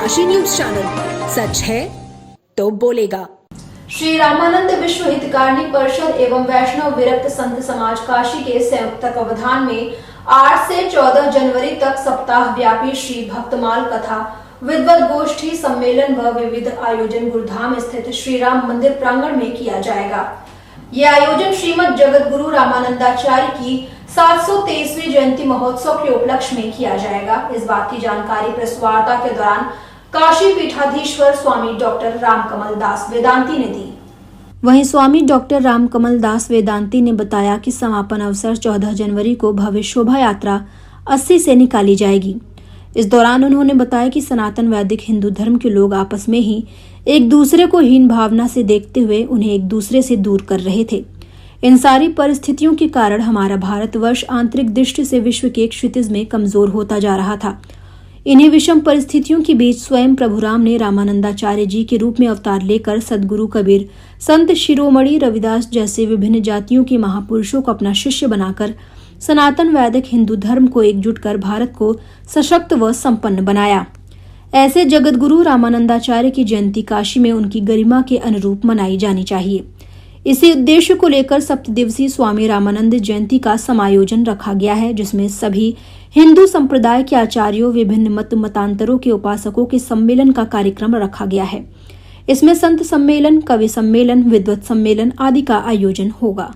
Kashi news channel, सच है तो बोलेगा। श्री रामानंद विश्व हितकारिणी परिषद एवं वैष्णव विरक्त संत समाज काशी के संयुक्त तत्वावधान में 8 से 14 जनवरी तक सप्ताह व्यापी श्री भक्तमाल कथा विद्वत गोष्ठी सम्मेलन व विविध आयोजन गुरुधाम स्थित श्री राम मंदिर प्रांगण में किया जाएगा। ये आयोजन श्रीमद जगत गुरु रामानंदाचार्य की 723वीं जयंती महोत्सव के उपलक्ष्य में किया जाएगा। इस बात की जानकारी प्रेस वार्ता के दौरान काशी पीठाधीश्वर स्वामी डॉक्टर रामकमल दास वेदांती ने दी। वहीं स्वामी डॉक्टर रामकमल दास वेदांती ने बताया कि समापन अवसर 14 जनवरी को भव्य शोभा यात्रा 80 से निकाली जाएगी। इस दौरान उन्होंने बताया कि सनातन वैदिक हिंदू धर्म के लोग आपस में ही एक दूसरे को हीन भावना से देखते हुए उन्हें एक दूसरे से दूर कर रहे थे। इन सारी परिस्थितियों के कारण हमारा भारतवर्ष आंतरिक दृष्टि से विश्व के क्षितिज में कमजोर होता जा रहा था। इन्हीं विषम परिस्थितियों के बीच स्वयं प्रभु राम ने रामानंदाचार्य जी के रूप में अवतार लेकर सदगुरु कबीर, संत शिरोमणि रविदास जैसे विभिन्न जातियों के महापुरुषों को अपना शिष्य बनाकर सनातन वैदिक हिंदू धर्म को एकजुट कर भारत को सशक्त व संपन्न बनाया। ऐसे जगत गुरु रामानंदाचार्य की जयंती काशी में उनकी गरिमा के अनुरूप मनाई जानी चाहिए। इसी उद्देश्य को लेकर 7 दिवसीय स्वामी रामानंद जयंती का समायोजन रखा गया है, जिसमें सभी हिंदू संप्रदाय के आचार्यों, विभिन्न मतांतरों के उपासकों के सम्मेलन का कार्यक्रम रखा गया है। इसमें संत सम्मेलन, कवि सम्मेलन, विद्वत सम्मेलन आदि का आयोजन होगा।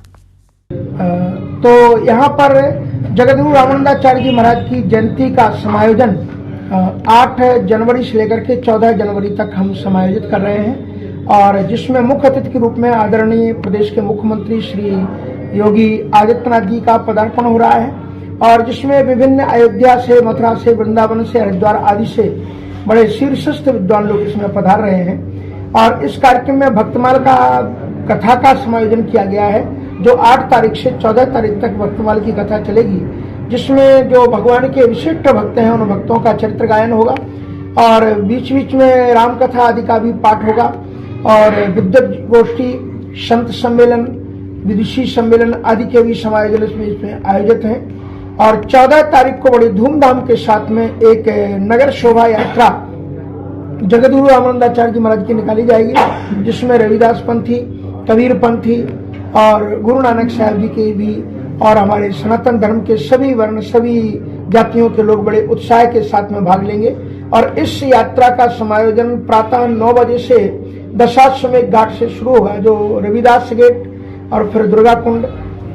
तो यहाँ पर जगतगुरु रामानंदाचार्य जी महाराज की जयंती का समायोजन 8 जनवरी से लेकर के 14 जनवरी तक हम समायोजित कर रहे हैं, और जिसमें मुख्य अतिथि के रूप में आदरणीय प्रदेश के मुख्यमंत्री श्री योगी आदित्यनाथ जी का पदार्पण हो रहा है, और जिसमें विभिन्न अयोध्या से, मथुरा से, वृंदावन से, हरिद्वार आदि से बड़े शीर्षस्थ विद्वान लोग इसमें पधार रहे हैं। और इस कार्यक्रम में भक्तमाल का कथा का समायोजन किया गया है, जो 8 तारीख से 14 तारीख तक भक्तमाल की कथा चलेगी, जिसमें जो भगवान के विशिष्ट भक्त हैं उन भक्तों का चरित्र गायन होगा, और बीच बीच में राम कथा आदि का भी पाठ होगा, और विद्वत गोष्ठी, संत सम्मेलन, विदुषी सम्मेलन आदि के भी समायोजन इसमें आयोजित हैं। और 14 तारीख को बड़ी धूमधाम के साथ में एक नगर शोभा यात्रा जगतगुरु रामानंदाचार्य जी महाराज की निकाली जाएगी, जिसमें रविदास पंथी, कबीर पंथी और गुरु नानक साहब जी के भी, और हमारे सनातन धर्म के सभी वर्ण, सभी जातियों के लोग बड़े उत्साह के साथ में भाग लेंगे। और इस यात्रा का समायोजन प्रातः 9 बजे से दशाश्वमेध घाट से शुरू होगा, जो रविदास गेट और फिर दुर्गा कुंड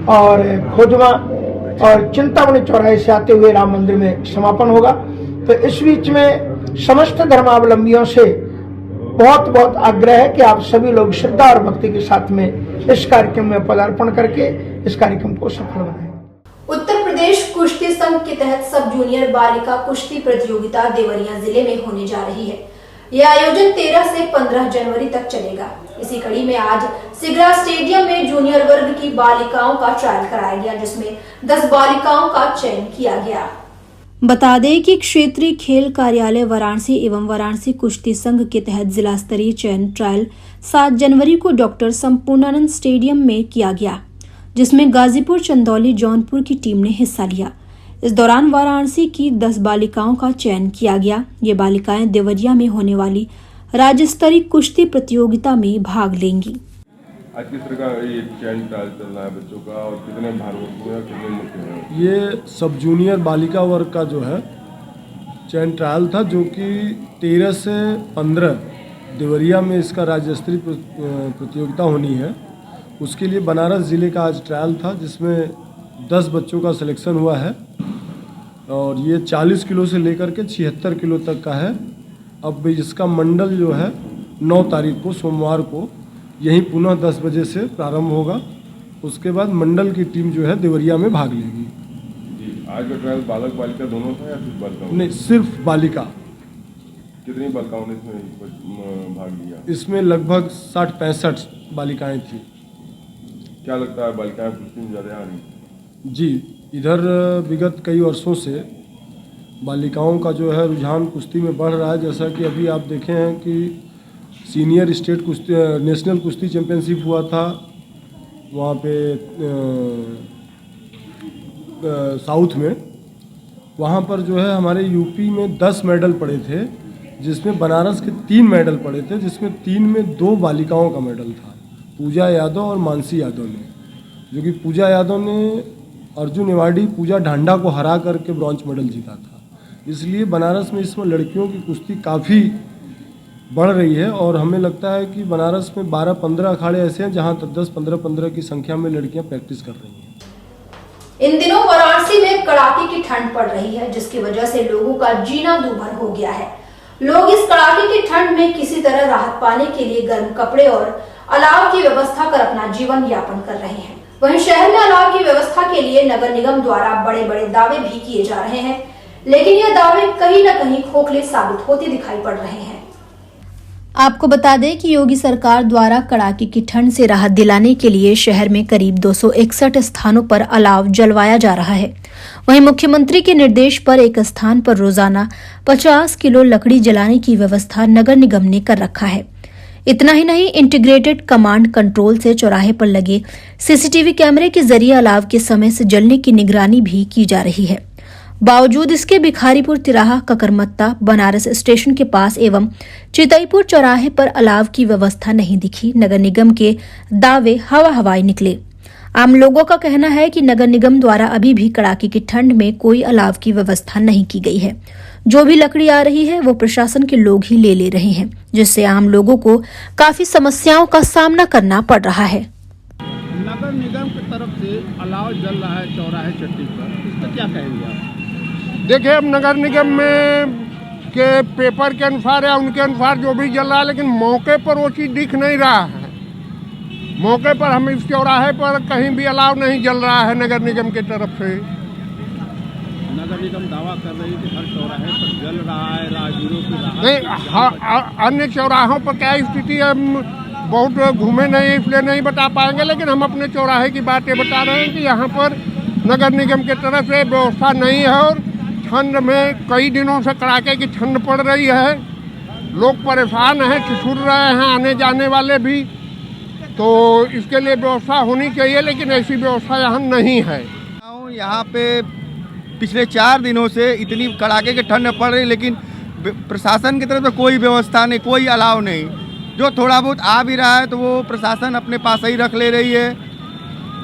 और खोजमा और चिंतामणि चौराहे से आते हुए राम मंदिर में समापन होगा। तो इस बीच में समस्त धर्मावलंबियों से बहुत बहुत आग्रह है कि आप सभी लोग श्रद्धा और भक्ति के साथ में इस कार्यक्रम में पदार्पण करके इस कार्यक्रम को सफल बनाएं। उत्तर प्रदेश कुश्ती संघ के तहत सब जूनियर बालिका कुश्ती प्रतियोगिता देवरिया जिले में होने जा रही है। यह आयोजन 13 से 15 जनवरी तक चलेगा। इसी कड़ी में आज सिगरा स्टेडियम में जूनियर वर्ग की बालिकाओं का ट्रायल कराया गया, जिसमें 10 बालिकाओं का चयन किया गया। बता दें कि क्षेत्रीय खेल कार्यालय वाराणसी एवं वाराणसी कुश्ती संघ के तहत जिला स्तरीय चयन ट्रायल 7 जनवरी को डॉक्टर संपूर्णानंद स्टेडियम में किया गया, जिसमें गाजीपुर, चंदौली, जौनपुर की टीम ने हिस्सा लिया। इस दौरान वाराणसी की 10 बालिकाओं का चयन किया गया। ये बालिकाएं देवरिया में होने वाली राज्य स्तरीय कुश्ती प्रतियोगिता में भाग लेंगी। आज किस तरह का ये चयन ट्रायल चल रहा है बच्चों का, और कितने भारत में कितने मुख्य हैं? ये सब जूनियर बालिका वर्ग का जो है चयन ट्रायल था, जो कि 13 से 15 देवरिया में इसका राज्य स्तरीय प्रतियोगिता होनी है। उसके लिए बनारस ज़िले का आज ट्रायल था, जिसमें 10 बच्चों का सिलेक्शन हुआ है, और ये 40 किलो से लेकर के 76 किलो तक का है। अब इसका मंडल जो है 9 तारीख को सोमवार को यहीं पुनः 10 बजे से प्रारंभ होगा। उसके बाद मंडल की टीम जो है देवरिया में भाग लेगी। आज का ट्रायल बालक बालिका दोनों था या सिर्फ बालिका? नहीं, सिर्फ बालिका। कितनी बालिकाओं ने इसमें भाग लिया? इसमें लगभग 60-65 बालिकाएं थी। क्या लगता है बालिकाएं कुश्ती में ज़्यादा आ रही? जी, इधर विगत कई वर्षों से बालिकाओं का जो है रुझान कुश्ती में बढ़ रहा है। जैसा कि अभी आप देखे हैं कि सीनियर स्टेट कुश्ती, नेशनल कुश्ती चैंपियनशिप हुआ था वहाँ पे साउथ में। वहाँ पर जो है हमारे यूपी में 10 मेडल पड़े थे, जिसमें बनारस के 3 मेडल पड़े थे, जिसमें 3 में 2 बालिकाओं का मेडल था, पूजा यादव और मानसी यादव ने, जो कि पूजा यादव ने अर्जुन अवार्डी पूजा ढांडा को हरा करके ब्रॉन्ज मेडल जीता था। इसलिए बनारस में इसमें लड़कियों की कुश्ती काफ़ी बढ़ रही है और हमें लगता है कि बनारस में 12-15 अखाड़े ऐसे हैं जहां तक 10-15 की संख्या में लड़कियां प्रैक्टिस कर रही हैं। इन दिनों वाराणसी में कड़ाके की ठंड पड़ रही है, जिसकी वजह से लोगों का जीना दूभर हो गया है। लोग इस कड़ाके की ठंड में किसी तरह राहत पाने के लिए गर्म कपड़े और अलाव की व्यवस्था कर अपना जीवन यापन कर रहे हैं। वहीं शहर में अलाव की व्यवस्था के लिए नगर निगम द्वारा बड़े बड़े दावे भी किए जा रहे हैं, लेकिन ये दावे कहीं न कहीं खोखले साबित होते दिखाई पड़ रहे हैं। आपको बता दें कि योगी सरकार द्वारा कड़ाके की ठंड से राहत दिलाने के लिए शहर में करीब 261 स्थानों पर अलाव जलवाया जा रहा है। वहीं मुख्यमंत्री के निर्देश पर एक स्थान पर रोजाना 50 किलो लकड़ी जलाने की व्यवस्था नगर निगम ने कर रखा है। इतना ही नहीं, इंटीग्रेटेड कमांड कंट्रोल से चौराहे पर लगे सीसीटीवी कैमरे के जरिए अलाव के समय से जलने की निगरानी भी की जा रही है। बावजूद इसके भिखारीपुर तिराहा, ककरमत्ता, बनारस स्टेशन के पास एवं चितईपुर चौराहे पर अलाव की व्यवस्था नहीं दिखी। नगर निगम के दावे हवाई निकले। आम लोगों का कहना है कि नगर निगम द्वारा अभी भी कड़ाके की ठंड में कोई अलाव की व्यवस्था नहीं की गई है। जो भी लकड़ी आ रही है वो प्रशासन के लोग ही ले रहे हैं, जिससे आम लोगों को काफी समस्याओं का सामना करना पड़ रहा है। नगर निगम की तरफ से अलाव जल रहा है चौराहे चट्टी पर, इसका क्या कहेंगे आप? देखिए, अब नगर निगम में के पेपर के अनुसार या उनके अनुसार जो भी जल रहा है, लेकिन मौके पर वो चीज़ दिख नहीं रहा है। मौके पर हम इस चौराहे पर कहीं भी अलाव नहीं जल रहा है नगर निगम की तरफ से। नगर निगम दावा कर रही है कि हर चौराहे पर जल रहा है, राहगीरों की राहत नहीं, अन्य चौराहों पर क्या स्थिति है हम बहुत घूमे नहीं, इसलिए नहीं बता पाएंगे, लेकिन हम अपने चौराहे की बातें बता रहे हैं कि यहाँ पर नगर निगम की तरफ से व्यवस्था नहीं है और ठंड में कई दिनों से कड़ाके की ठंड पड़ रही है। लोग परेशान हैं, ठिठुर रहे हैं आने जाने वाले भी, तो इसके लिए व्यवस्था होनी चाहिए, लेकिन ऐसी व्यवस्था यहाँ नहीं है। यहाँ पे पिछले 4 दिनों से इतनी कड़ाके की ठंड पड़ रही, लेकिन प्रशासन की तरफ से कोई व्यवस्था नहीं, कोई अलाव नहीं। जो थोड़ा बहुत आ भी रहा है तो वो प्रशासन अपने पास ही रख ले रही है,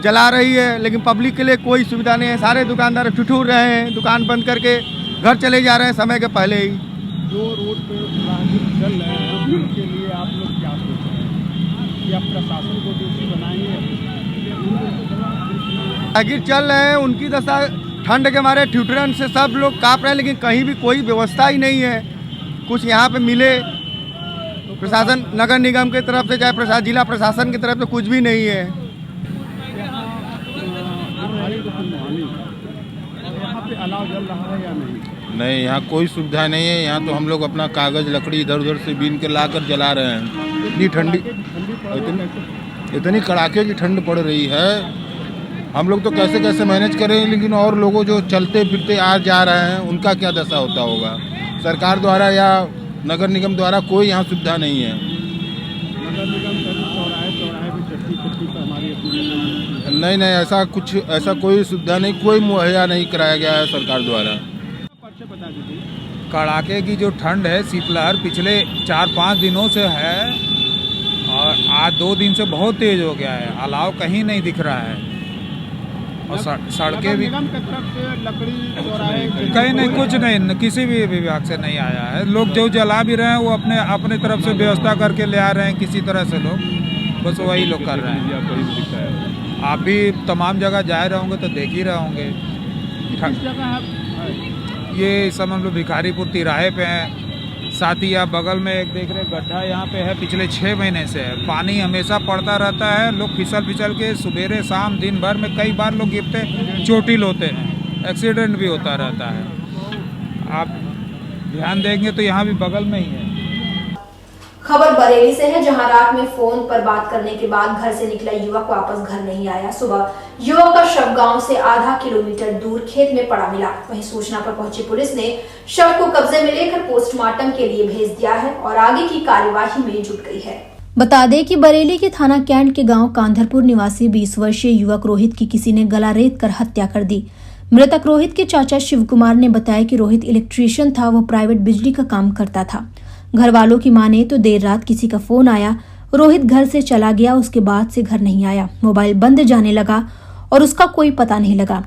जला रही है, लेकिन पब्लिक के लिए कोई सुविधा नहीं है। सारे दुकानदार ठिठुर रहे हैं, दुकान बंद करके घर चले जा रहे हैं समय के पहले ही। जो रोड पे राहगीर चल रहे हैं उनके लिए आप लोग क्या सोच रहे हैं कि आप प्रशासन को दोषी बनाएंगे? राहगीर चल रहे हैं, उनकी दशा ठंड के मारे ठिठुरन से सब लोग काँप रहे हैं, लेकिन कहीं भी कोई व्यवस्था ही नहीं है कुछ यहाँ पे मिले। प्रशासन नगर निगम की तरफ से चाहे जिला प्रशासन की तरफ से कुछ भी नहीं है। यहाँ पे अलाव जल रहा है या नहीं? नहीं, यहाँ कोई सुविधा नहीं है। यहाँ तो हम लोग अपना कागज़ लकड़ी इधर उधर से बीन के ला कर जला रहे हैं। इतनी ठंडी, इतनी कड़ाके की ठंड पड़ रही है, हम लोग तो कैसे कैसे मैनेज करें, लेकिन और लोगों जो चलते फिरते आ जा रहे हैं उनका क्या दशा होता होगा। सरकार द्वारा या नगर निगम द्वारा कोई यहाँ सुविधा नहीं है। नगर निगम चौराहे भी चट्टी पर हमारी नहीं, ऐसा कोई सुविधा नहीं, कोई मुहैया नहीं कराया गया है सरकार द्वारा। कड़ाके की जो ठंड है, शीतलहर पिछले 4-5 दिनों से है और आज 2 दिन से बहुत तेज हो गया है। अलाव कहीं नहीं दिख रहा है और सड़कें भी लकड़ी चौराहे कहीं नहीं, कुछ नहीं, किसी भी विभाग से नहीं आया है। लोग जो जला भी रहे हैं वो अपने तरफ से व्यवस्था करके ले आ रहे हैं, किसी तरह से लोग बस वही लोग कर रहे हैं। आप भी तमाम जगह जाए रहोगे तो देख ही रहे होंगे। ये सब हम लोग भिखारीपुर तिराहे पे हैं, साथ ही आप बगल में एक देख रहे गड्ढा यहाँ पे है, पिछले 6 महीने से है। पानी हमेशा पड़ता रहता है, लोग फिसल के सुबेरे शाम दिन भर में कई बार लोग गिरते चोटिल होते हैं, एक्सीडेंट भी होता रहता है। आप ध्यान देंगे तो यहाँ भी बगल में ही है। खबर बरेली से है, जहां रात में फोन पर बात करने के बाद घर से निकला युवक वापस घर नहीं आया। सुबह युवक का शव गांव से आधा किलोमीटर दूर खेत में पड़ा मिला। वहीं सूचना पर पहुंची पुलिस ने शव को कब्जे में लेकर पोस्टमार्टम के लिए भेज दिया है और आगे की कार्यवाही में जुट गई है। बता दें कि बरेली के थाना कैंट के गाँव कांधरपुर निवासी 20 वर्षीय युवक रोहित की किसी ने गला रेत कर हत्या कर दी। मृतक रोहित के चाचा शिव कुमार ने बताया कि रोहित इलेक्ट्रीशियन था, वो प्राइवेट बिजली का काम करता था। घर वालों की माने तो देर रात किसी का फोन आया, रोहित घर से चला गया, उसके बाद से घर नहीं आया, मोबाइल बंद जाने लगा और उसका कोई पता नहीं लगा।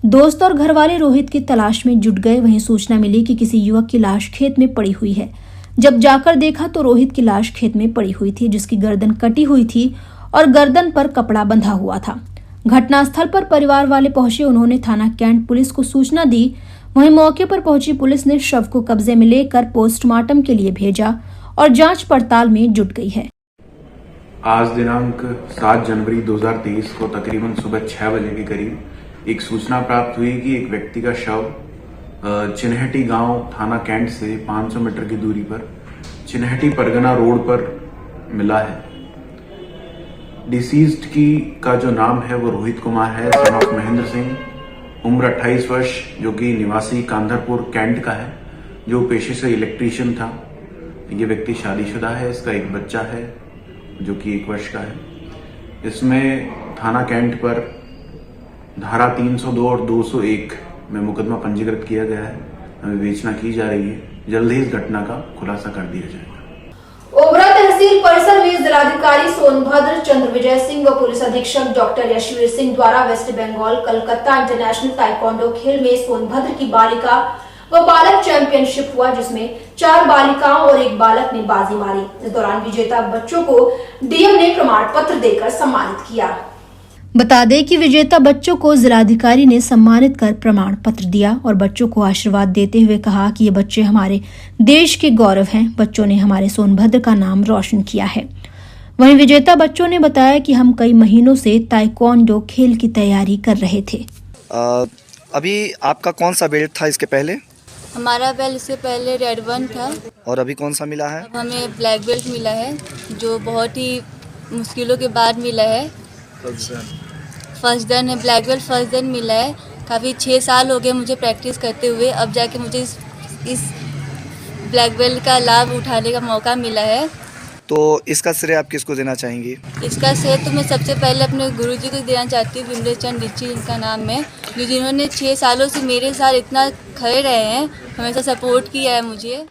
दोस्त और घर वाले रोहित की तलाश में जुट गए। वहीं सूचना मिली कि किसी युवक की लाश खेत में पड़ी हुई है। जब जाकर देखा तो रोहित की लाश खेत में पड़ी हुई थी, जिसकी गर्दन कटी हुई थी और गर्दन पर कपड़ा बंधा हुआ था। घटनास्थल पर परिवार वाले पहुंचे, उन्होंने थाना कैंट पुलिस को सूचना दी। वहीं मौके पर पहुंची पुलिस ने शव को कब्जे में लेकर पोस्टमार्टम के लिए भेजा और जांच पड़ताल में जुट गई है। आज दिनांक 7 जनवरी 2023 को तकरीबन सुबह 6 बजे के करीब एक सूचना प्राप्त हुई कि एक व्यक्ति का शव चिन्हटी गांव थाना कैंट से 500 मीटर की दूरी पर चिन्हटी परगना रोड पर मिला है। डिसीज्ड का जो नाम है वो रोहित कुमार है, सन ऑफ महेंद्र सिंह, उम्र 28 वर्ष, जो कि निवासी कांधरपुर कैंट का है, जो पेशे से इलेक्ट्रीशियन था। ये व्यक्ति शादीशुदा है, इसका एक बच्चा है जो कि 1 वर्ष का है। इसमें थाना कैंट पर धारा 302 और 201 में मुकदमा पंजीकृत किया गया है। विवेचना की जा रही है, जल्द ही इस घटना का खुलासा कर दिया जाएगा। ओबरा तहसील परिसर में जिलाधिकारी सोनभद्र चंद्र विजय सिंह व पुलिस अधीक्षक डॉक्टर यशवीर सिंह द्वारा West Bengal Calcutta international taekwondo खेल में सोनभद्र की बालिका व बालक चैंपियनशिप हुआ, जिसमें 4 बालिकाओं और 1 बालक ने बाजी मारी। इस दौरान विजेता बच्चों को डीएम ने प्रमाण पत्र देकर सम्मानित किया। बता दें कि विजेता बच्चों को जिलाधिकारी ने सम्मानित कर प्रमाण पत्र दिया और बच्चों को आशीर्वाद देते हुए कहा कि ये बच्चे हमारे देश के गौरव हैं। बच्चों ने हमारे सोनभद्र का नाम रोशन किया है। वहीं विजेता बच्चों ने बताया कि हम कई महीनों से ताइक्वांडो खेल की तैयारी कर रहे थे। अभी आपका कौन सा बेल्ट था इसके पहले? हमारा बेल्ट इससे पहले रेड 1 था। और अभी कौन सा मिला है? अब हमें ब्लैक बेल्ट मिला है, जो बहुत ही मुश्किलों के बाद मिला है। फर्स्ट डन है, ब्लैक बेल्ट फर्स्ट डन मिला है। काफ़ी 6 साल हो गए मुझे प्रैक्टिस करते हुए, अब जाके मुझे इस ब्लैक बेल्ट का लाभ उठाने का मौका मिला है। तो इसका श्रेय आप किसको देना चाहेंगी? इसका श्रेय तो मैं सबसे पहले अपने गुरुजी को देना चाहती हूँ, विमलेश चंद ऋषि इनका नाम है, जो जिन्होंने 6 सालों से मेरे साथ इतना खड़े रहे हैं, हमेशा सपोर्ट किया है मुझे।